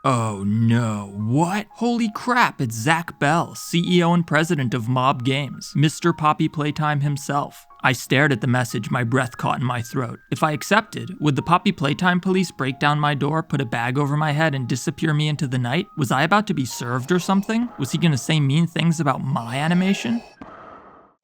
Oh no, what? Holy crap, it's Zach Bell, CEO and president of Mob Games, Mr. Poppy Playtime himself. I stared at the message, my breath caught in my throat. If I accepted, would the Poppy Playtime police break down my door, put a bag over my head, and disappear me into the night? Was I about to be served or something? Was he gonna say mean things about my animation?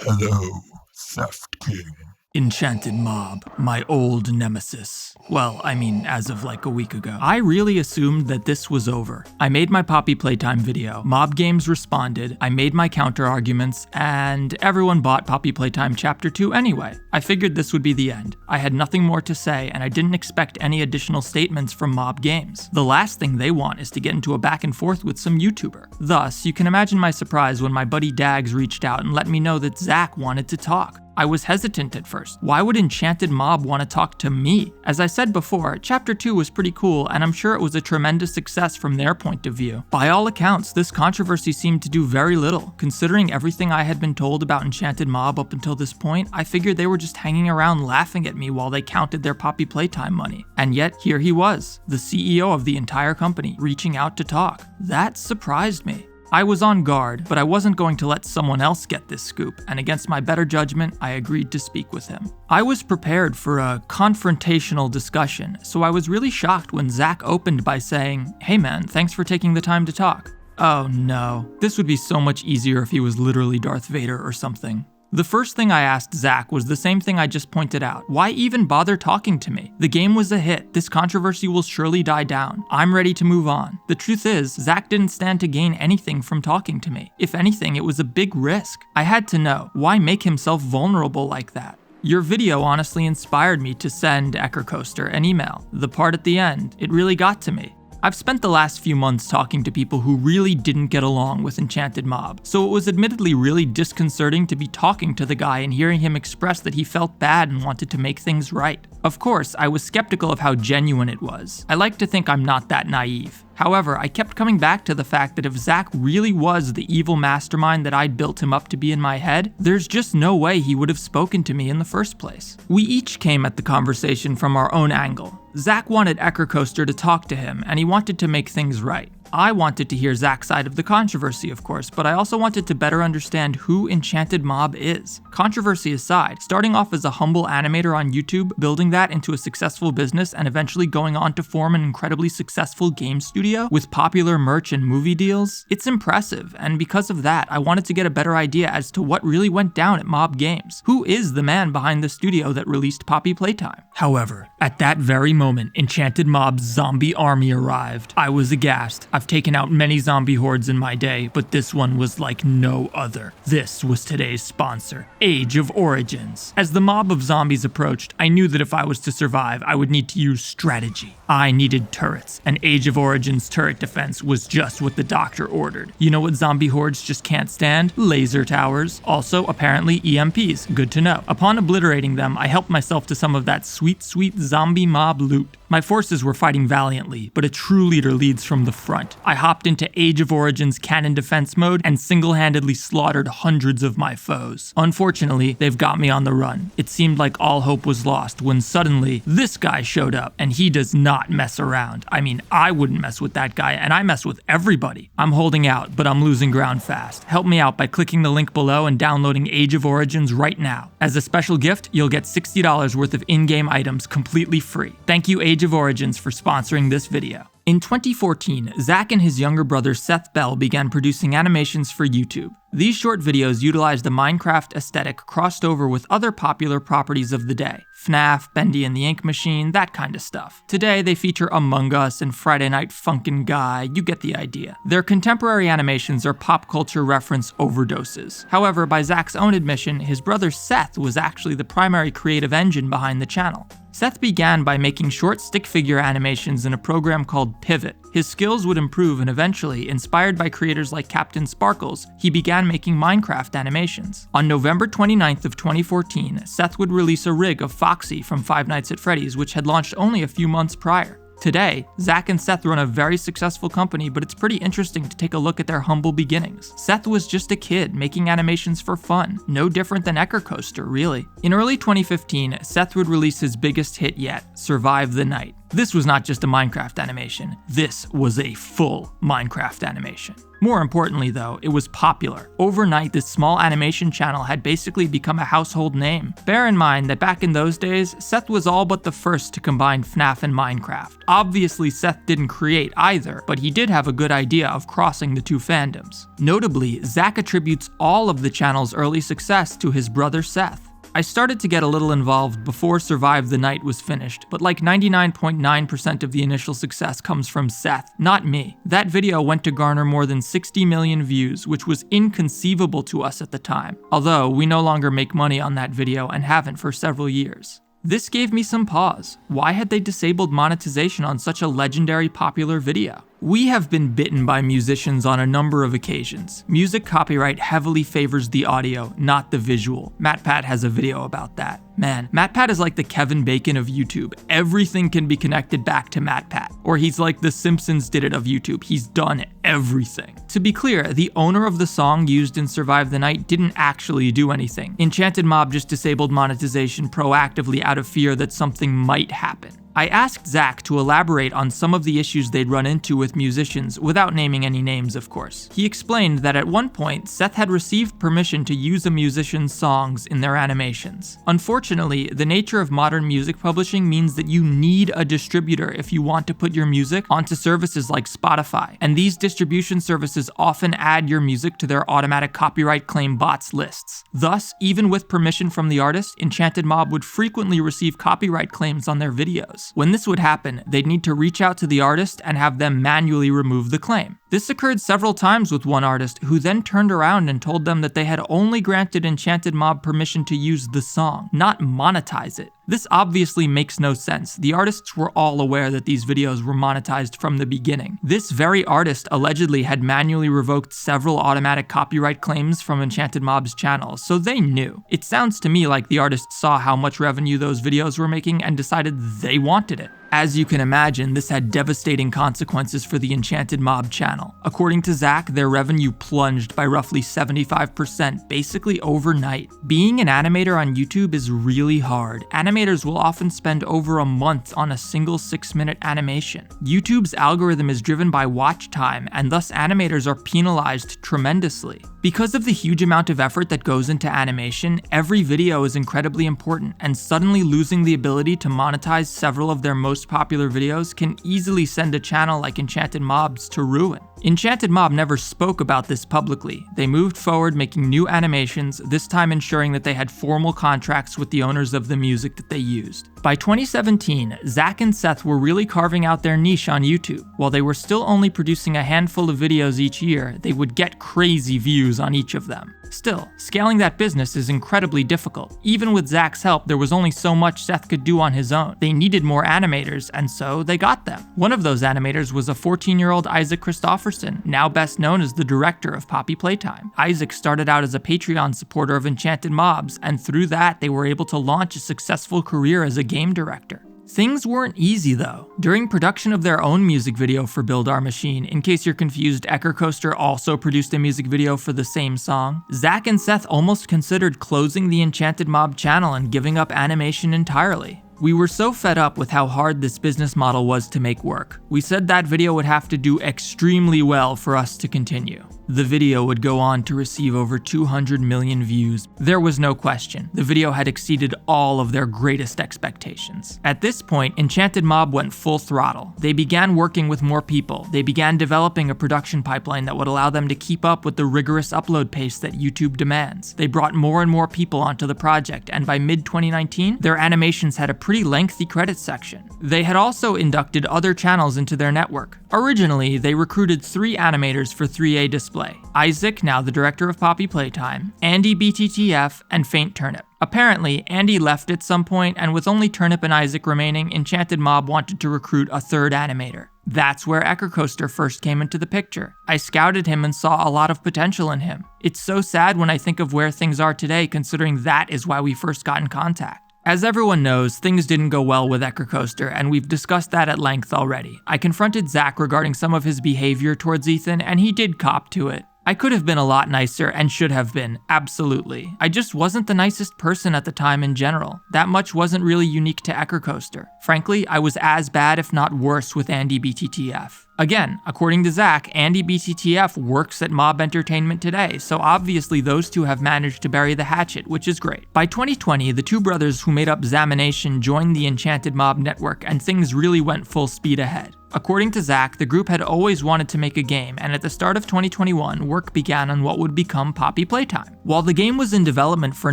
Hello, Theft King. EnchantedMob, my old nemesis. Well, I mean, as of like a week ago. I really assumed that this was over. I made my Poppy Playtime video, Mob Games responded, I made my counter arguments, and everyone bought Poppy Playtime Chapter 2 anyway. I figured this would be the end. I had nothing more to say, and I didn't expect any additional statements from Mob Games. The last thing they want is to get into a back and forth with some YouTuber. Thus, you can imagine my surprise when my buddy Dags reached out and let me know that Zach wanted to talk. I was hesitant at first. Why would EnchantedMob want to talk to me? As I said before, Chapter 2 was pretty cool, and I'm sure it was a tremendous success from their point of view. By all accounts, this controversy seemed to do very little. Considering everything I had been told about EnchantedMob up until this point, I figured they were just hanging around laughing at me while they counted their Poppy Playtime money. And yet, here he was, the CEO of the entire company, reaching out to talk. That surprised me. I was on guard, but I wasn't going to let someone else get this scoop, and against my better judgment, I agreed to speak with him. I was prepared for a confrontational discussion, so I was really shocked when Zach opened by saying, "Hey man, thanks for taking the time to talk." Oh no, this would be so much easier if he was literally Darth Vader or something. The first thing I asked Zach was the same thing I just pointed out. Why even bother talking to me? The game was a hit. This controversy will surely die down. I'm ready to move on. The truth is, Zach didn't stand to gain anything from talking to me. If anything, it was a big risk. I had to know, why make himself vulnerable like that? Your video honestly inspired me to send EckerCoaster an email. The part at the end, it really got to me. I've spent the last few months talking to people who really didn't get along with EnchantedMob, so it was admittedly really disconcerting to be talking to the guy and hearing him express that he felt bad and wanted to make things right. Of course, I was skeptical of how genuine it was. I like to think I'm not that naive. However, I kept coming back to the fact that if Zach really was the evil mastermind that I'd built him up to be in my head, there's just no way he would have spoken to me in the first place. We each came at the conversation from our own angle. Zach wanted EckerCoaster to talk to him, and he wanted to make things right. I wanted to hear Zach's side of the controversy, of course, but I also wanted to better understand who EnchantedMob is. Controversy aside, starting off as a humble animator on YouTube, building that into a successful business, and eventually going on to form an incredibly successful game studio with popular merch and movie deals, it's impressive, and because of that, I wanted to get a better idea as to what really went down at Mob Games. Who is the man behind the studio that released Poppy Playtime? However, at that very moment, EnchantedMob's zombie army arrived. I was aghast. I've taken out many zombie hordes in my day, but this one was like no other. This was today's sponsor, Age of Origins. As the mob of zombies approached, I knew that if I was to survive, I would need to use strategy. I needed turrets, and Age of Origins turret defense was just what the doctor ordered. You know what zombie hordes just can't stand? Laser towers. Also, apparently EMPs. Good to know. Upon obliterating them, I helped myself to some of that sweet, sweet zombie mob loot. My forces were fighting valiantly, but a true leader leads from the front. I hopped into Age of Origins cannon defense mode and single-handedly slaughtered hundreds of my foes. Unfortunately, they've got me on the run. It seemed like all hope was lost when suddenly this guy showed up, and he does not mess around. I mean, I wouldn't mess with that guy, and I mess with everybody. I'm holding out, but I'm losing ground fast. Help me out by clicking the link below and downloading Age of Origins right now. As a special gift, you'll get $60 worth of in-game items completely free. Thank you, Age of Origins, for sponsoring this video. In 2014, Zach and his younger brother Seth Bell began producing animations for YouTube. These short videos utilized the Minecraft aesthetic crossed over with other popular properties of the day. FNAF, Bendy and the Ink Machine, that kind of stuff. Today they feature Among Us and Friday Night Funkin' Guy, you get the idea. Their contemporary animations are pop culture reference overdoses. However, by Zach's own admission, his brother Seth was actually the primary creative engine behind the channel. Seth began by making short stick figure animations in a program called Pivot. His skills would improve and eventually, inspired by creators like CaptainSparklez, he began making Minecraft animations. On November 29th of 2014, Seth would release a rig of Foxy from Five Nights at Freddy's, which had launched only a few months prior. Today, Zach and Seth run a very successful company, but it's pretty interesting to take a look at their humble beginnings. Seth was just a kid making animations for fun, no different than EckerCoaster, really. In early 2015, Seth would release his biggest hit yet, Survive the Night. This was not just a Minecraft animation, this was a full Minecraft animation. More importantly though, it was popular. Overnight, this small animation channel had basically become a household name. Bear in mind that back in those days, Seth was all but the first to combine FNAF and Minecraft. Obviously, Seth didn't create either, but he did have a good idea of crossing the two fandoms. Notably, Zach attributes all of the channel's early success to his brother Seth. I started to get a little involved before Survive the Night was finished, but like 99.9% of the initial success comes from Seth, not me. That video went to garner more than 60 million views, which was inconceivable to us at the time, although we no longer make money on that video and haven't for several years. This gave me some pause. Why had they disabled monetization on such a legendary popular video? We have been bitten by musicians on a number of occasions. Music copyright heavily favors the audio, not the visual. MatPat has a video about that. Man, MatPat is like the Kevin Bacon of YouTube. Everything can be connected back to MatPat. Or he's like the Simpsons did it of YouTube. He's done everything. To be clear, the owner of the song used in Survive the Night didn't actually do anything. EnchantedMob just disabled monetization proactively out of fear that something might happen. I asked Zach to elaborate on some of the issues they'd run into with musicians, without naming any names, of course. He explained that at one point, Seth had received permission to use a musician's songs in their animations. Unfortunately, the nature of modern music publishing means that you need a distributor if you want to put your music onto services like Spotify, and these distribution services often add your music to their automatic copyright claim bots lists. Thus, even with permission from the artist, EnchantedMob would frequently receive copyright claims on their videos. When this would happen, they'd need to reach out to the artist and have them manually remove the claim. This occurred several times with one artist, who then turned around and told them that they had only granted EnchantedMob permission to use the song, not monetize it. This obviously makes no sense. The artists were all aware that these videos were monetized from the beginning. This very artist allegedly had manually revoked several automatic copyright claims from EnchantedMob's channel, so they knew. It sounds to me like the artist saw how much revenue those videos were making and decided they wanted it. As you can imagine, this had devastating consequences for the EnchantedMob channel. According to Zach, their revenue plunged by roughly 75%, basically overnight. Being an animator on YouTube is really hard. Animators will often spend over a month on a single 6-minute animation. YouTube's algorithm is driven by watch time, and thus animators are penalized tremendously. Because of the huge amount of effort that goes into animation, every video is incredibly important, and suddenly losing the ability to monetize several of their most popular videos can easily send a channel like EnchantedMob's to ruin. EnchantedMob never spoke about this publicly. They moved forward making new animations, this time ensuring that they had formal contracts with the owners of the music that they used. By 2017, Zach and Seth were really carving out their niche on YouTube. While they were still only producing a handful of videos each year, they would get crazy views on each of them. Still, scaling that business is incredibly difficult. Even with Zach's help, there was only so much Seth could do on his own. They needed more animators, and so they got them. One of those animators was a 14-year-old Isaac Christopherson, now best known as the director of Poppy Playtime. Isaac started out as a Patreon supporter of EnchantedMob's, and through that, they were able to launch a successful career as a game director. Things weren't easy though. During production of their own music video for Build Our Machine, in case you're confused, Eckercoaster also produced a music video for the same song, Zach and Seth almost considered closing the EnchantedMob channel and giving up animation entirely. We were so fed up with how hard this business model was to make work. We said that video would have to do extremely well for us to continue. The video would go on to receive over 200 million views. There was no question. The video had exceeded all of their greatest expectations. At this point, EnchantedMob went full throttle. They began working with more people. They began developing a production pipeline that would allow them to keep up with the rigorous upload pace that YouTube demands. They brought more and more people onto the project, and by mid-2019, their animations had a pretty lengthy credits section. They had also inducted other channels into their network. Originally, they recruited 3 animators for 3A display. Isaac, now the director of Poppy Playtime, Andy BTTF, and Faint Turnip. Apparently, Andy left at some point, and with only Turnip and Isaac remaining, EnchantedMob wanted to recruit a 3rd animator. That's where Eckercoaster first came into the picture. I scouted him and saw a lot of potential in him. It's so sad when I think of where things are today, considering that is why we first got in contact. As everyone knows, things didn't go well with Eckercoaster, and we've discussed that at length already. I confronted Zach regarding some of his behavior towards Ethan, and he did cop to it. I could have been a lot nicer and should have been, absolutely. I just wasn't the nicest person at the time in general. That much wasn't really unique to EckerCoaster. Frankly, I was as bad if not worse with Andy BTTF. Again, according to Zach, Andy BTTF works at Mob Entertainment today, so obviously those two have managed to bury the hatchet, which is great. By 2020, the two brothers who made up Zamination joined the EnchantedMob network, and things really went full speed ahead. According to Zach, the group had always wanted to make a game, and at the start of 2021, work began on what would become Poppy Playtime. While the game was in development for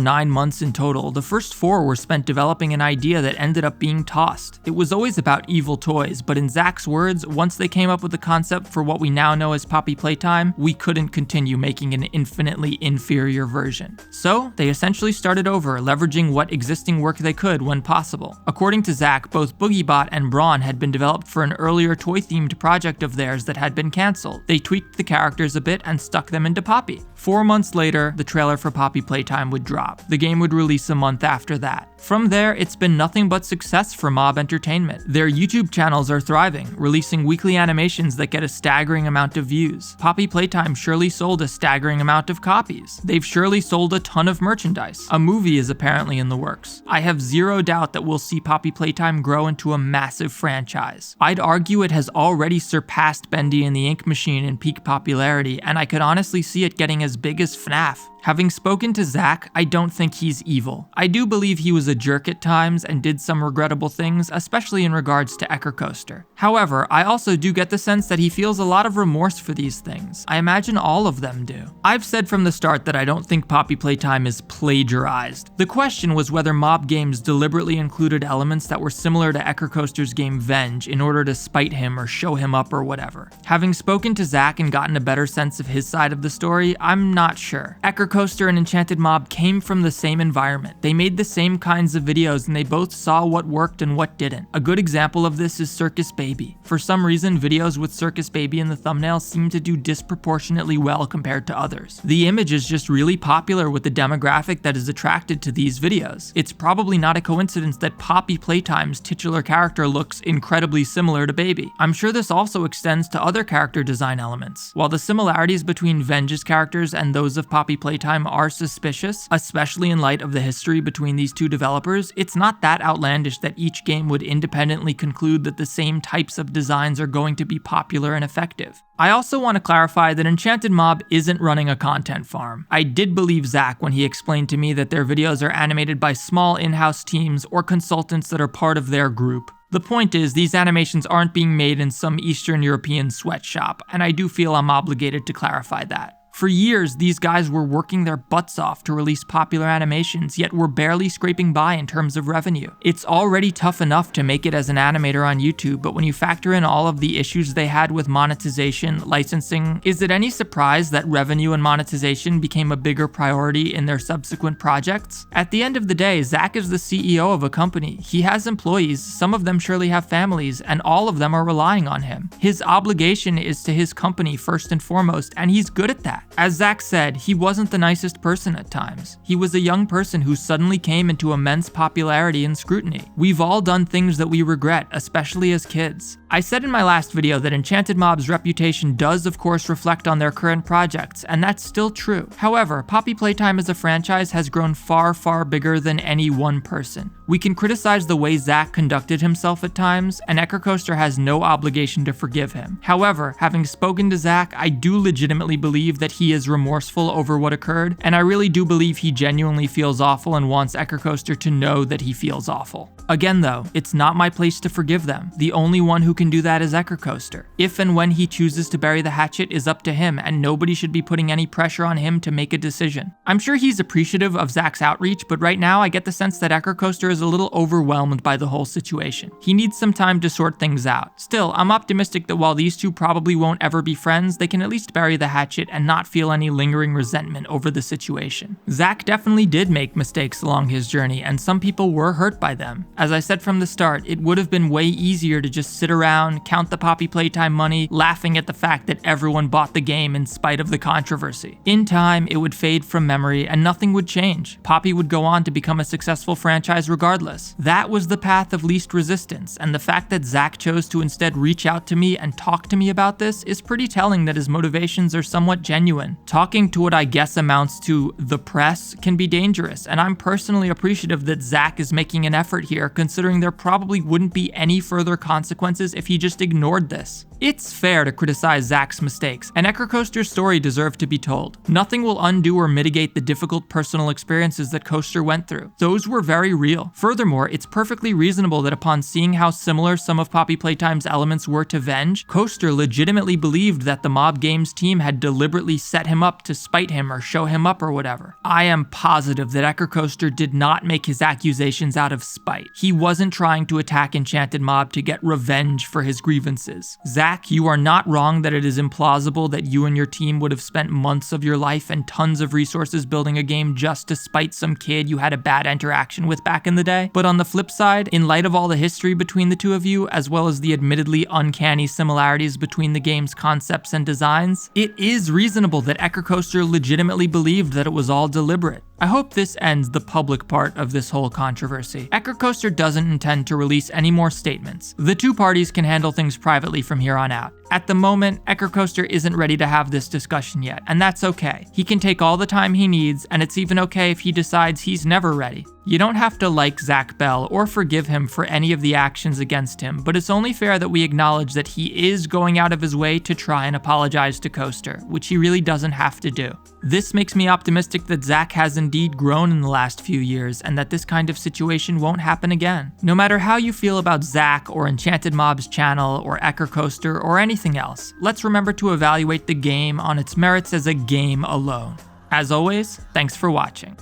9 months in total, the first 4 were spent developing an idea that ended up being tossed. It was always about evil toys, but in Zach's words, once they came up with the concept for what we now know as Poppy Playtime, we couldn't continue making an infinitely inferior version. So, they essentially started over, leveraging what existing work they could when possible. According to Zach, both BoogieBot and Brawn had been developed for an earlier toy-themed project of theirs that had been cancelled. They tweaked the characters a bit and stuck them into Poppy. 4 months later, the trailer for Poppy Playtime would drop. The game would release a month after that. From there, it's been nothing but success for Mob Entertainment. Their YouTube channels are thriving, releasing weekly animations that get a staggering amount of views. Poppy Playtime surely sold a staggering amount of copies. They've surely sold a ton of merchandise. A movie is apparently in the works. I have zero doubt that we'll see Poppy Playtime grow into a massive franchise. I'd argue it has already surpassed Bendy and the Ink Machine in peak popularity, and I could honestly see it getting as big as FNAF. Having spoken to Zach, I don't think he's evil. I do believe he was a jerk at times and did some regrettable things, especially in regards to EckerCoaster. However, I also do get the sense that he feels a lot of remorse for these things. I imagine all of them do. I've said from the start that I don't think Poppy Playtime is plagiarized. The question was whether Mob Games deliberately included elements that were similar to EckerCoaster's game Venge in order to spite him or show him up or whatever. Having spoken to Zach and gotten a better sense of his side of the story, I'm not sure. EckerCoaster and EnchantedMob came from the same environment. They made the same kinds of videos and they both saw what worked and what didn't. A good example of this is Circus Baby. For some reason, videos with Circus Baby in the thumbnail seem to do disproportionately well compared to others. The image is just really popular with the demographic that is attracted to these videos. It's probably not a coincidence that Poppy Playtime's titular character looks incredibly similar to Baby. I'm sure this also extends to other character design elements. While the similarities between Venge's characters and those of Poppy Playtime are suspicious, especially in light of the history between these two developers, it's not that outlandish that each game would independently conclude that the same types of designs are going to be popular and effective. I also want to clarify that EnchantedMob isn't running a content farm. I did believe Zach when he explained to me that their videos are animated by small in-house teams or consultants that are part of their group. The point is, these animations aren't being made in some Eastern European sweatshop, and I do feel I'm obligated to clarify that. For years, these guys were working their butts off to release popular animations, yet were barely scraping by in terms of revenue. It's already tough enough to make it as an animator on YouTube, but when you factor in all of the issues they had with monetization, licensing, is it any surprise that revenue and monetization became a bigger priority in their subsequent projects? At the end of the day, Zach is the CEO of a company. He has employees, some of them surely have families, and all of them are relying on him. His obligation is to his company first and foremost, and he's good at that. As Zach said, he wasn't the nicest person at times. He was a young person who suddenly came into immense popularity and scrutiny. We've all done things that we regret, especially as kids. I said in my last video that EnchantedMob's reputation does of course reflect on their current projects, and that's still true. However, Poppy Playtime as a franchise has grown far, far bigger than any one person. We can criticize the way Zach conducted himself at times, and EckerCoaster has no obligation to forgive him. However, having spoken to Zach, I do legitimately believe that he is remorseful over what occurred, and I really do believe he genuinely feels awful and wants EckerCoaster to know that he feels awful. Again though, it's not my place to forgive them. The only one who can do that is EckerCoaster. If and when he chooses to bury the hatchet is up to him, and nobody should be putting any pressure on him to make a decision. I'm sure he's appreciative of Zach's outreach, but right now I get the sense that EckerCoaster is a little overwhelmed by the whole situation. He needs some time to sort things out. Still, I'm optimistic that while these two probably won't ever be friends, they can at least bury the hatchet and not feel any lingering resentment over the situation. Zach definitely did make mistakes along his journey, and some people were hurt by them. As I said from the start, it would have been way easier to just sit around, count the Poppy Playtime money, laughing at the fact that everyone bought the game in spite of the controversy. In time, it would fade from memory and nothing would change. Poppy would go on to become a successful franchise regardless. That was the path of least resistance, and the fact that Zach chose to instead reach out to me and talk to me about this is pretty telling that his motivations are somewhat genuine. Talking to what I guess amounts to the press can be dangerous, and I'm personally appreciative that Zach is making an effort here, considering there probably wouldn't be any further consequences if he just ignored this. It's fair to criticize Zach's mistakes, and EchoCoaster's story deserved to be told. Nothing will undo or mitigate the difficult personal experiences that Coaster went through. Those were very real. Furthermore, it's perfectly reasonable that upon seeing how similar some of Poppy Playtime's elements were to Venge, Coaster legitimately believed that the Mob Games team had deliberately set him up to spite him or show him up or whatever. I am positive that EchoCoaster did not make his accusations out of spite. He wasn't trying to attack EnchantedMob to get revenge for his grievances. Zach, you are not wrong that it is implausible that you and your team would have spent months of your life and tons of resources building a game just to spite some kid you had a bad interaction with back in the day. But on the flip side, in light of all the history between the two of you, as well as the admittedly uncanny similarities between the game's concepts and designs, it is reasonable that EchoCoaster legitimately believed that it was all deliberate. I hope this ends the public part of this whole controversy. EchoCoaster doesn't intend to release any more statements. The two parties can handle things privately from here on out. At the moment, EchoCoaster isn't ready to have this discussion yet, and that's okay. He can take all the time he needs, and it's even okay if he decides he's never ready. You don't have to like Zach Bell or forgive him for any of the actions against him, but it's only fair that we acknowledge that he is going out of his way to try and apologize to Coaster, which he really doesn't have to do. This makes me optimistic that Zach has indeed grown in the last few years, and that this kind of situation won't happen again. No matter how you feel about Zach or EnchantedMob's channel or EchoCoaster or anything else, let's remember to evaluate the game on its merits as a game alone. As always, thanks for watching.